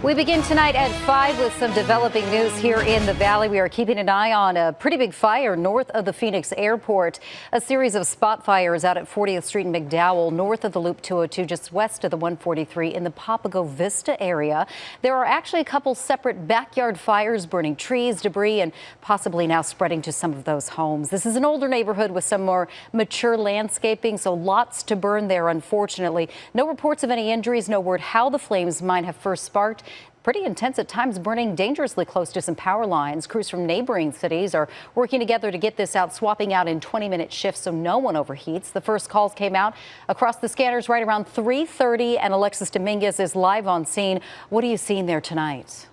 We begin tonight at 5 with some developing news here in the Valley. We are keeping an eye on a pretty big fire north of the Phoenix airport. A series of spot fires out at 40th Street in McDowell, north of the Loop 202, just west of the 143 in the Papago Vista area. There are actually a couple separate backyard fires burning trees, debris, and possibly now spreading to some of those homes. This is an older neighborhood with some more mature landscaping, so lots to burn there, unfortunately. No reports of any injuries, no word how the flames might have first sparked. Pretty intense at times, burning dangerously close to some power lines. Crews from neighboring cities are working together to get this out, swapping out in 20-minute shifts so no one overheats. The first calls came out across the scanners right around 3:30, and Alexis Dominguez is live on scene. What are you seeing there tonight?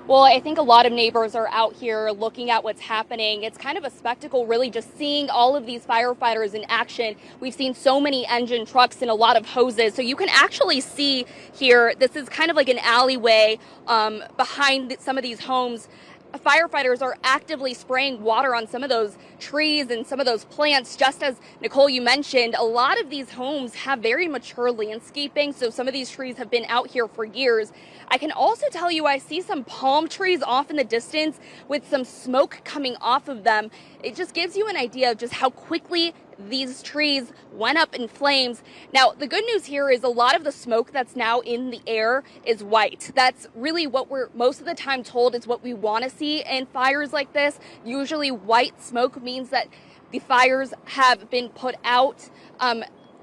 Well, I think a lot of neighbors are out here looking at what's happening. It's kind of a spectacle, really, just seeing all of these firefighters in action. We've seen so many engine trucks and a lot of hoses. So you can actually see here, this is kind of like an alleyway behind some of these homes. Firefighters are actively spraying water on some of those trees and some of those plants. Just as Nicole, you mentioned, a lot of these homes have very mature landscaping. So some of these trees have been out here for years. I can also tell you I see some palm trees off in the distance with some smoke coming off of them. It just gives you an idea of just how quickly these trees went up in flames. Now, the good news here is a lot of the smoke that's now in the air is white. That's really what we're most of the time told is what we want to see in fires like this. Usually white smoke means that the fires have been put out.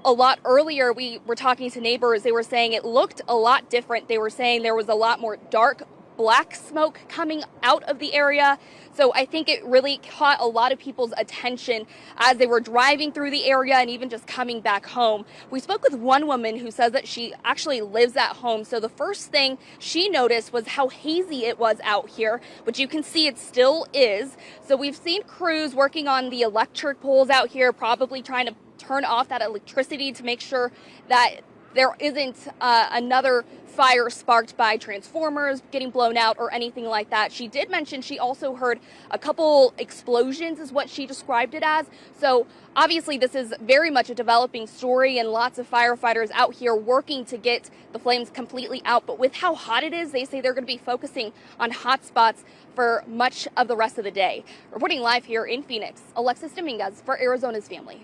A lot earlier, we were talking to neighbors. They were saying it looked a lot different. They were saying there was a lot more dark black smoke coming out of the area. So I think it really caught a lot of people's attention as they were driving through the area and even just coming back home. We spoke with one woman who says that she actually lives at home. So the first thing she noticed was how hazy it was out here, which you can see it still is. So we've seen crews working on the electric poles out here, probably trying to turn off that electricity to make sure that there isn't another fire sparked by transformers getting blown out or anything like that. She did mention she also heard a couple explosions is what she described it as. So obviously this is very much a developing story and lots of firefighters out here working to get the flames completely out. But with how hot it is, they say they're going to be focusing on hot spots for much of the rest of the day. Reporting live here in Phoenix, Alexis Dominguez for Arizona's Family.